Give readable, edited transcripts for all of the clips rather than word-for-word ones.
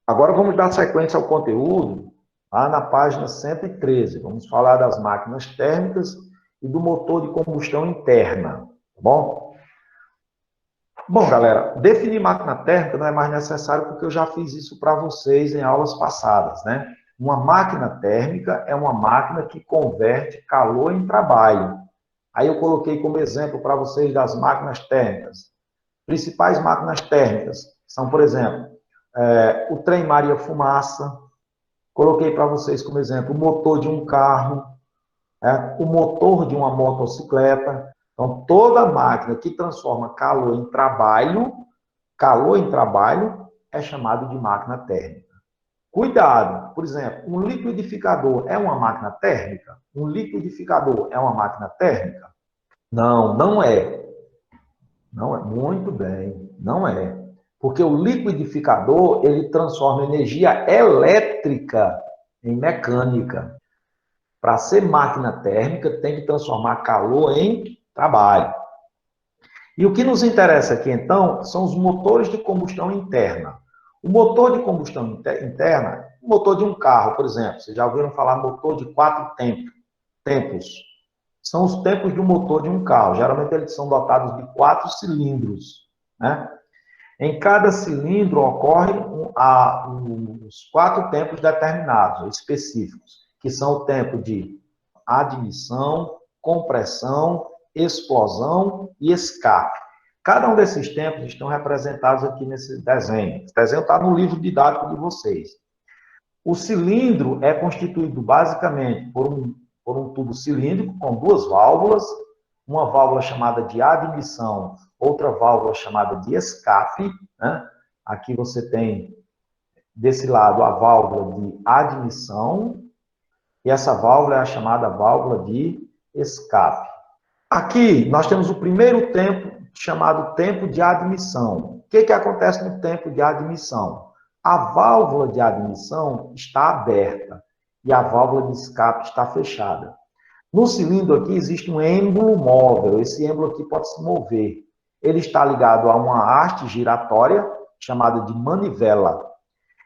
Agora vamos dar sequência ao conteúdo lá na página 113. Vamos falar das máquinas térmicas e do motor de combustão interna, tá bom? Bom, galera, definir máquina térmica não é mais necessário porque eu já fiz isso para vocês em aulas passadas, né? Uma máquina térmica é uma máquina que converte calor em trabalho. Aí eu coloquei como exemplo para vocês das máquinas térmicas. Principais máquinas térmicas são, por exemplo, o trem Maria Fumaça. Coloquei para vocês como exemplo o motor de um carro, o motor de uma motocicleta. Então, toda máquina que transforma calor em trabalho é chamado de máquina térmica. Cuidado, por exemplo, um liquidificador é uma máquina térmica? Um liquidificador é uma máquina térmica? Não, não é. Não é. Muito bem, não é. Porque o liquidificador, ele transforma energia elétrica em mecânica. Para ser máquina térmica, tem que transformar calor em trabalho. E o que nos interessa aqui, então, são os motores de combustão interna. O motor de combustão interna, o motor de um carro, por exemplo, vocês já ouviram falar motor de 4 tempos. São os tempos do motor de um carro. Geralmente eles são dotados de 4 cilindros, né? Em cada cilindro ocorrem os 4 tempos determinados, específicos, que são o tempo de admissão, compressão, explosão e escape. Cada um desses tempos estão representados aqui nesse desenho. Esse desenho está no livro didático de vocês. O cilindro é constituído basicamente por um tubo cilíndrico com 2 válvulas, uma válvula chamada de admissão, outra válvula chamada de escape, né? Aqui você tem, desse lado, a válvula de admissão, e essa válvula é a chamada válvula de escape. Aqui nós temos o primeiro tempo, chamado tempo de admissão. O que acontece no tempo de admissão? A válvula de admissão está aberta e a válvula de escape está fechada. No cilindro aqui existe um êmbolo móvel, esse êmbolo aqui pode se mover. Ele está ligado a uma haste giratória, chamada de manivela.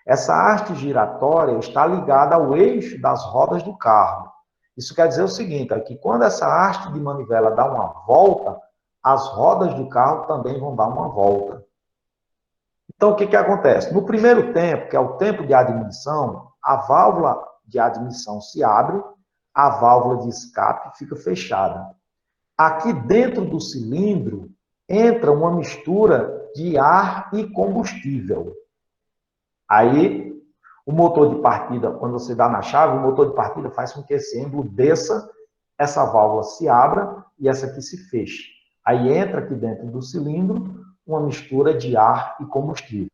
Essa haste giratória está ligada ao eixo das rodas do carro. Isso quer dizer o seguinte, é que quando essa haste de manivela dá uma volta, as rodas do carro também vão dar uma volta. Então, o que acontece? No primeiro tempo, que é o tempo de admissão, a válvula de admissão se abre, a válvula de escape fica fechada. Aqui dentro do cilindro entra uma mistura de ar e combustível. Aí, o motor de partida, quando você dá na chave, o motor de partida faz com que esse êmbolo desça, essa válvula se abra e essa aqui se feche. Aí entra aqui dentro do cilindro uma mistura de ar e combustível.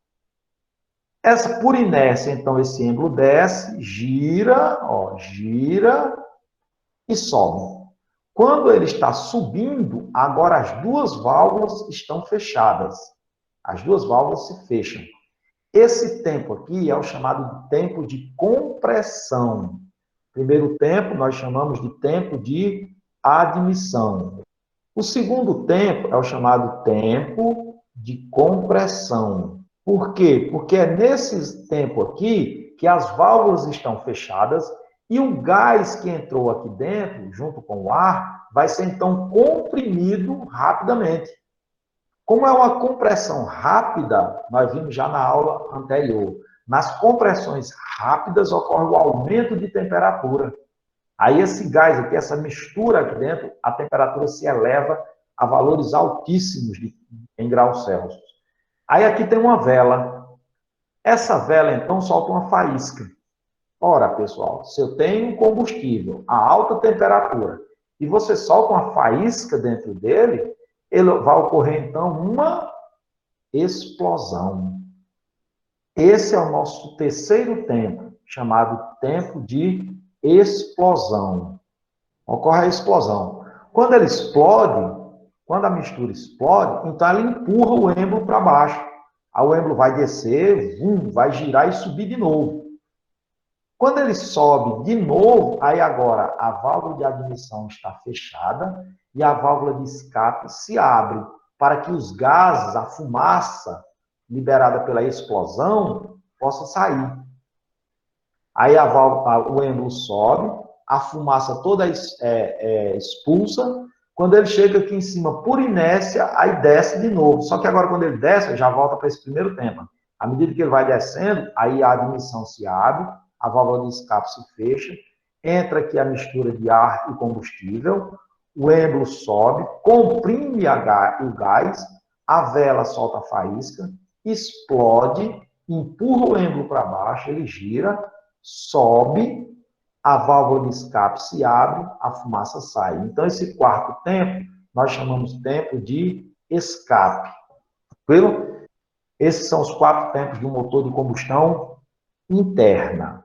Por inércia, então, esse êmbolo desce, gira e sobe. Quando ele está subindo, agora as 2 válvulas estão fechadas. As 2 válvulas se fecham. Esse tempo aqui é o chamado de tempo de compressão. Primeiro tempo nós chamamos de tempo de admissão. O segundo tempo é o chamado tempo de compressão. Por quê? Porque é nesse tempo aqui que as válvulas estão fechadas e o gás que entrou aqui dentro, junto com o ar, vai ser então comprimido rapidamente. Como é uma compressão rápida, nós vimos já na aula anterior, nas compressões rápidas ocorre o aumento de temperatura. Aí esse gás aqui, essa mistura aqui dentro, a temperatura se eleva a valores altíssimos em graus Celsius. Aí aqui tem uma vela. Essa vela, então, solta uma faísca. Ora, pessoal, se eu tenho combustível a alta temperatura e você solta uma faísca dentro dele, vai ocorrer, então, uma explosão. Esse é o nosso terceiro tempo, chamado tempo de explosão. Ocorre a explosão. Quando ele explode, quando a mistura explode, então ela empurra o êmbolo para baixo. Aí o êmbolo vai descer, vai girar e subir de novo. Quando ele sobe de novo, aí agora a válvula de admissão está fechada e a válvula de escape se abre para que os gases, a fumaça liberada pela explosão, possa sair. Aí a válvula, o êmbolo sobe, a fumaça toda expulsa. Quando ele chega aqui em cima, por inércia, aí desce de novo. Só que agora, quando ele desce, já volta para esse primeiro tempo. À medida que ele vai descendo, aí a admissão se abre, a válvula de escape se fecha, entra aqui a mistura de ar e combustível, o êmbolo sobe, comprime o gás, a vela solta a faísca, explode, empurra o êmbolo para baixo, ele gira, sobe, a válvula de escape se abre, a fumaça sai. Então, esse quarto tempo, nós chamamos tempo de escape. Tranquilo? Esses são os 4 tempos de um motor de combustão interna.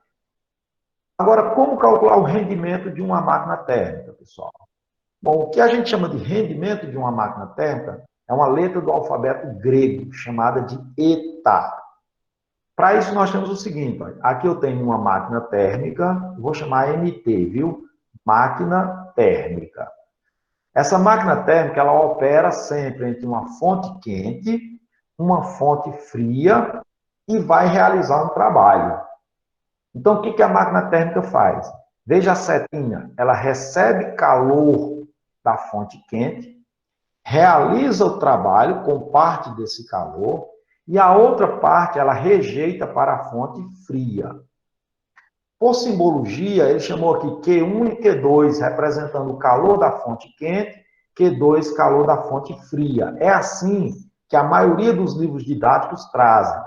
Agora, como calcular o rendimento de uma máquina térmica, pessoal? Bom, o que a gente chama de rendimento de uma máquina térmica é uma letra do alfabeto grego, chamada de eta. Para isso, nós temos o seguinte, olha, aqui eu tenho uma máquina térmica, vou chamar MT, viu? Máquina térmica. Essa máquina térmica, ela opera sempre entre uma fonte quente, uma fonte fria e vai realizar um trabalho. Então, o que a máquina térmica faz? Veja a setinha, ela recebe calor da fonte quente, realiza o trabalho com parte desse calor e a outra parte ela rejeita para a fonte fria. Por simbologia, ele chamou aqui Q1 e Q2, representando o calor da fonte quente, Q2, calor da fonte fria. É assim que a maioria dos livros didáticos trazem.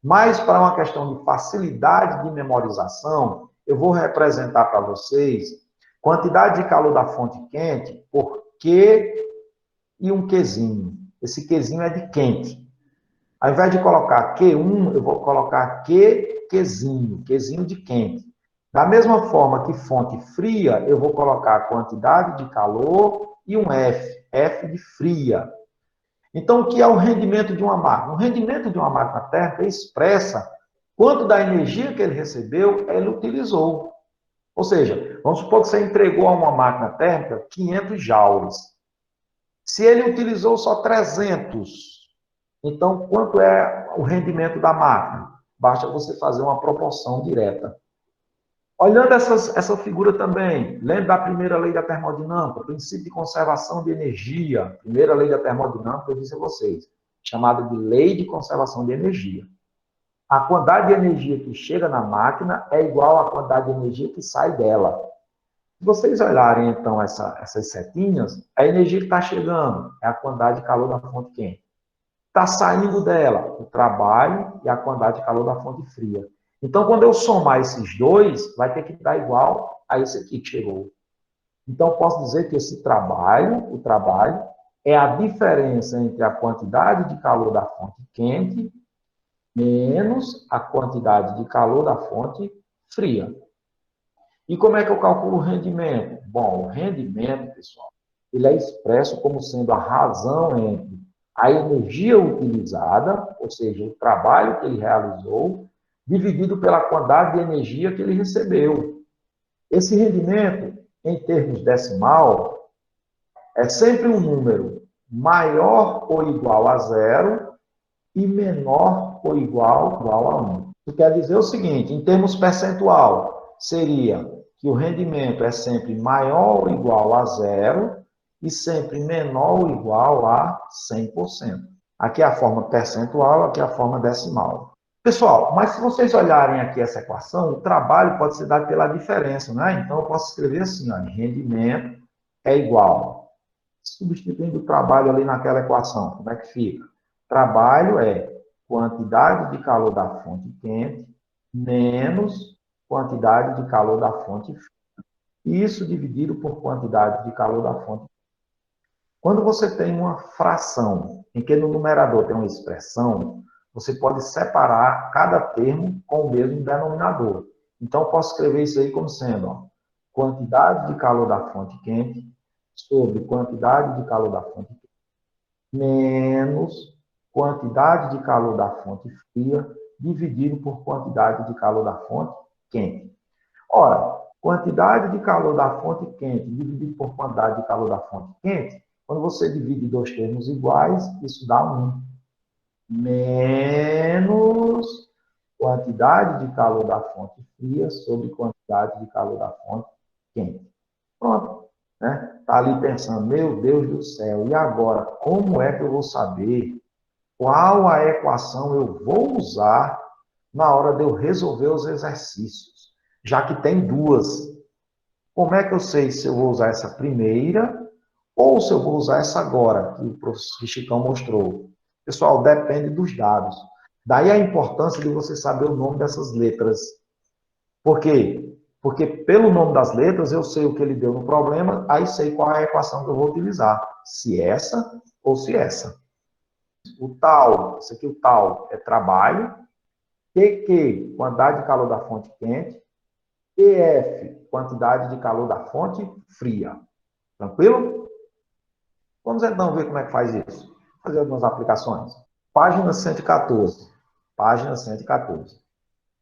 Mas, para uma questão de facilidade de memorização, eu vou representar para vocês quantidade de calor da fonte quente por Q e um Qzinho. Esse Qzinho é de quente. Ao invés de colocar Q1, eu vou colocar Qzinho, Qzinho de quente. Da mesma forma que fonte fria, eu vou colocar a quantidade de calor e um F, F de fria. Então, o que é o rendimento de uma máquina? O rendimento de uma máquina térmica expressa quanto da energia que ele recebeu, ele utilizou. Ou seja, vamos supor que você entregou a uma máquina térmica 500 joules. Se ele utilizou só 300, então quanto é o rendimento da máquina? Basta você fazer uma proporção direta. Olhando essa figura também, lembra da primeira lei da termodinâmica, princípio de conservação de energia, primeira lei da termodinâmica, eu disse a vocês, chamada de lei de conservação de energia. A quantidade de energia que chega na máquina é igual à quantidade de energia que sai dela. Se vocês olharem, então, essas setinhas, a energia que está chegando é a quantidade de calor da fonte quente. Está saindo dela o trabalho e a quantidade de calor da fonte fria. Então, quando eu somar esses dois, vai ter que dar igual a esse aqui que chegou. Então, posso dizer que esse trabalho, o trabalho, é a diferença entre a quantidade de calor da fonte quente menos a quantidade de calor da fonte fria. E como é que eu calculo o rendimento? Bom, o rendimento, pessoal, ele é expresso como sendo a razão entre a energia utilizada, ou seja, o trabalho que ele realizou, dividido pela quantidade de energia que ele recebeu. Esse rendimento, em termos decimal, é sempre um número maior ou igual a zero e menor ou igual a 1. Isso quer dizer o seguinte, em termos percentual, seria que o rendimento é sempre maior ou igual a zero e sempre menor ou igual a 100%. Aqui é a forma percentual, aqui é a forma decimal. Pessoal, mas se vocês olharem aqui essa equação, o trabalho pode ser dado pela diferença, né? Então, eu posso escrever assim, ó, rendimento é igual. Substituindo o trabalho ali naquela equação, como é que fica? Trabalho é quantidade de calor da fonte quente menos quantidade de calor da fonte fria. Isso dividido por quantidade de calor da fonte. Quando você tem uma fração em que no numerador tem uma expressão, você pode separar cada termo com o mesmo denominador. Então, eu posso escrever isso aí como sendo ó, quantidade de calor da fonte quente sobre quantidade de calor da fonte quente menos quantidade de calor da fonte fria dividido por quantidade de calor da fonte quente. Ora, quantidade de calor da fonte quente dividido por quantidade de calor da fonte quente, quando você divide dois termos iguais, isso dá 1. Menos quantidade de calor da fonte fria sobre quantidade de calor da fonte quente. Pronto. Né? Está ali pensando, meu Deus do céu, e agora, como é que eu vou saber qual a equação eu vou usar na hora de eu resolver os exercícios? Já que tem duas. Como é que eu sei se eu vou usar essa primeira ou se eu vou usar essa agora, que o professor Chicão mostrou? Pessoal, depende dos dados. Daí a importância de você saber o nome dessas letras. Por quê? Porque pelo nome das letras eu sei o que ele deu no problema, aí sei qual é a equação que eu vou utilizar. Se essa ou se essa. O tal, isso aqui o tal é trabalho. QQ, quantidade de calor da fonte quente. EF, quantidade de calor da fonte fria. Tranquilo? Vamos então ver como é que faz isso. Fazer algumas aplicações. Página 114. Página 114.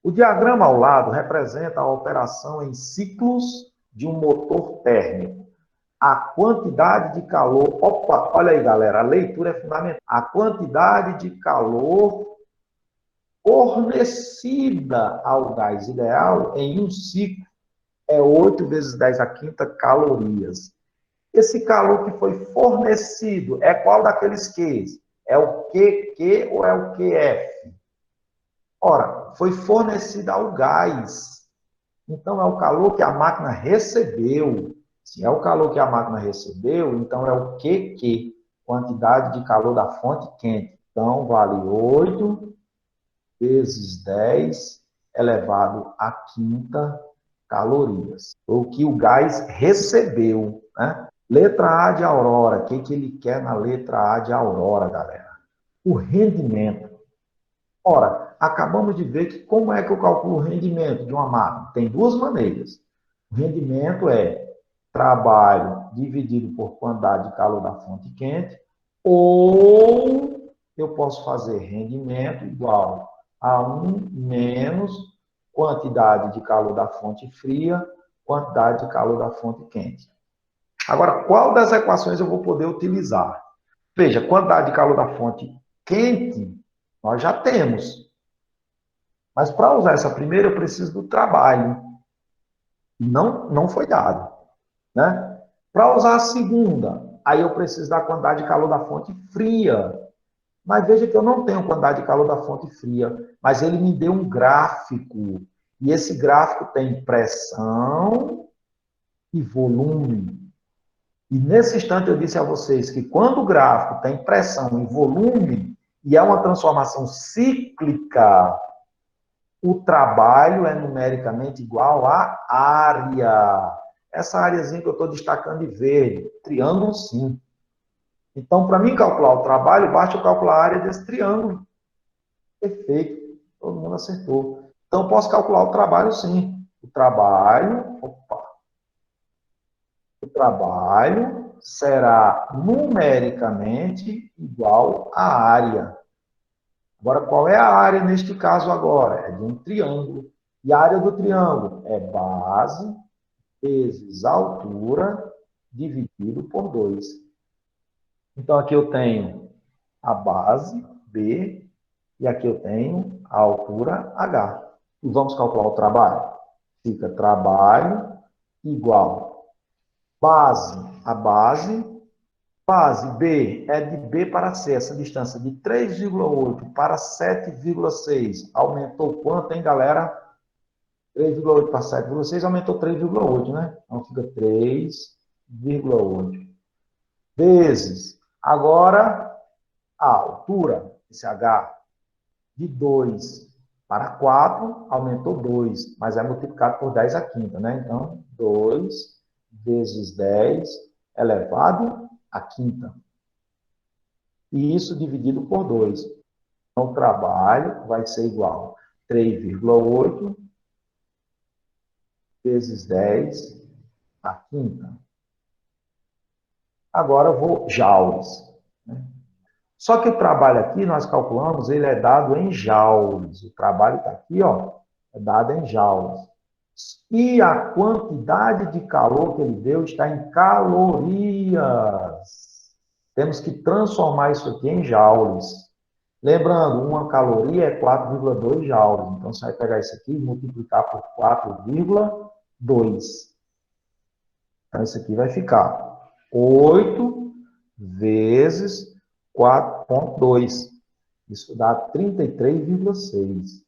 O diagrama ao lado representa a operação em ciclos de um motor térmico. A quantidade de calor... Opa, olha aí, galera, a leitura é fundamental. A quantidade de calor fornecida ao gás ideal em um ciclo é 8 vezes 10 a quinta calorias. Esse calor que foi fornecido é qual daqueles Qs? É o QQ ou é o QF? Ora, foi fornecido ao gás. Então, é o calor que a máquina recebeu. Se é o calor que a máquina recebeu, então é o QQ, quantidade de calor da fonte quente. Então, vale 8 vezes 10 elevado à quinta calorias. O que o gás recebeu, né? Letra A de Aurora. O que ele quer na letra A de Aurora, galera? O rendimento. Ora, acabamos de ver que como é que eu calculo o rendimento de uma máquina? Tem duas maneiras. O rendimento é trabalho dividido por quantidade de calor da fonte quente, ou eu posso fazer rendimento igual a 1 menos quantidade de calor da fonte fria, quantidade de calor da fonte quente. Agora, qual das equações eu vou poder utilizar? Veja, quantidade de calor da fonte quente, nós já temos. Mas para usar essa primeira, eu preciso do trabalho. Não foi dado. Né? Para usar a segunda, aí eu preciso da quantidade de calor da fonte fria. Mas veja que eu não tenho quantidade de calor da fonte fria, mas ele me deu um gráfico. E esse gráfico tem pressão e volume. E nesse instante eu disse a vocês que quando o gráfico tem pressão e volume, e é uma transformação cíclica, o trabalho é numericamente igual à área. Essa áreazinha que eu estou destacando de verde, triângulo sim. Então, para mim calcular o trabalho, basta eu calcular a área desse triângulo. Perfeito, todo mundo acertou. Então, eu posso calcular o trabalho sim. O trabalho será numericamente igual à área. Agora, qual é a área neste caso agora? É de um triângulo. E a área do triângulo é base vezes altura dividido por 2. Então, aqui eu tenho a base, B, e aqui eu tenho a altura, H. E vamos calcular o trabalho. Fica trabalho igual base, a base B é de B para C, essa distância de 3,8 para 7,6. Aumentou quanto, hein, galera? 3,8 para 7,6 aumentou 3,8, né? Então fica 3,8 vezes. Agora, a altura, esse H, de 2 para 4, aumentou 2, mas é multiplicado por 10 a quinta, né? Então, 2 vezes 10 elevado à quinta. E isso dividido por 2. Então, o trabalho vai ser igual a 3,8 vezes 10 à quinta. Agora eu vou joules. Né? Só que o trabalho aqui, nós calculamos, ele é dado em joules. O trabalho está aqui, ó, é dado em joules. E a quantidade de calor que ele deu está em calorias. Temos que transformar isso aqui em joules. Lembrando, uma caloria é 4,2 joules. Então, você vai pegar isso aqui e multiplicar por 4,2. Então, isso aqui vai ficar 8 vezes 4,2. Isso dá 33,6.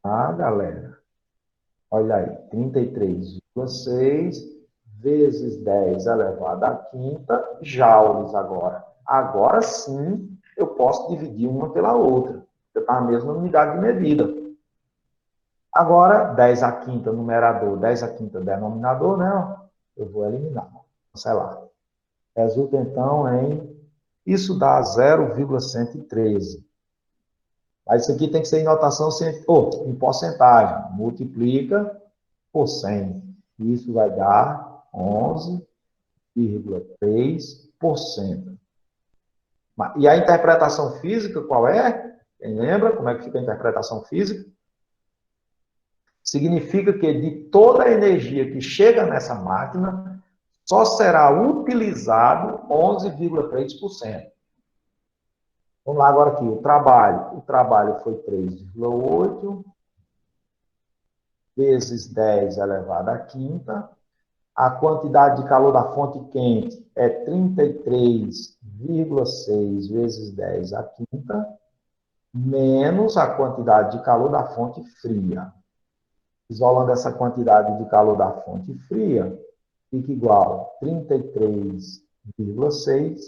Ah, galera. Olha aí, 33,6 vezes 10 elevado à quinta joules agora. Agora sim, eu posso dividir uma pela outra. Está a mesma unidade de medida. Agora, 10 à quinta numerador, 10 à quinta denominador, né? Eu vou eliminar. Sei lá. Resulta, então, em... Isso dá 0,113. Mas isso aqui tem que ser em notação, em porcentagem. Multiplica por 100. Isso vai dar 11,3%. E a interpretação física, qual é? Quem lembra como é que fica a interpretação física? Significa que de toda a energia que chega nessa máquina, só será utilizado 11,3%. Vamos lá agora aqui, o trabalho. O trabalho foi 3,8 vezes 10 elevado à quinta. A quantidade de calor da fonte quente é 33,6 vezes 10 à quinta, menos a quantidade de calor da fonte fria. Isolando essa quantidade de calor da fonte fria, fica igual a 33,6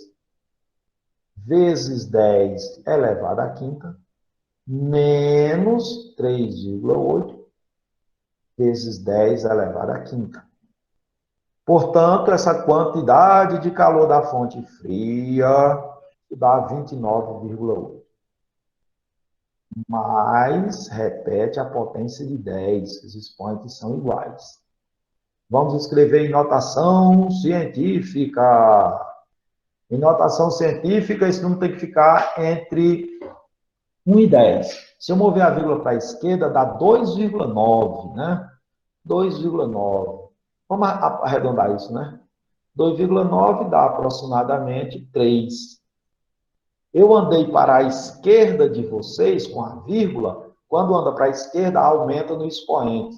vezes 10 elevado à quinta, menos 3,8 vezes 10 elevado à quinta. Portanto, essa quantidade de calor da fonte fria dá 29,8. Mas repete a potência de 10, os expoentes são iguais. Vamos escrever em notação científica. Em notação científica, esse número tem que ficar entre 1 e 10. Se eu mover a vírgula para a esquerda, dá 2,9, né? 2,9. Vamos arredondar isso, né? 2,9 dá aproximadamente 3. Eu andei para a esquerda de vocês com a vírgula. Quando anda para a esquerda, aumenta no expoente.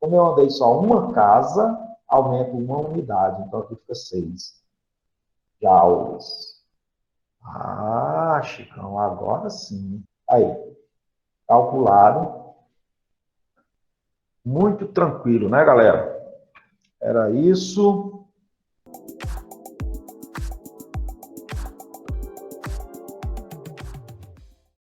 Como eu andei só uma casa, aumenta uma unidade. Então, aqui fica 6 joules. Ah, Chicão, agora sim. Aí, calculado. Muito tranquilo, né, galera? Era isso.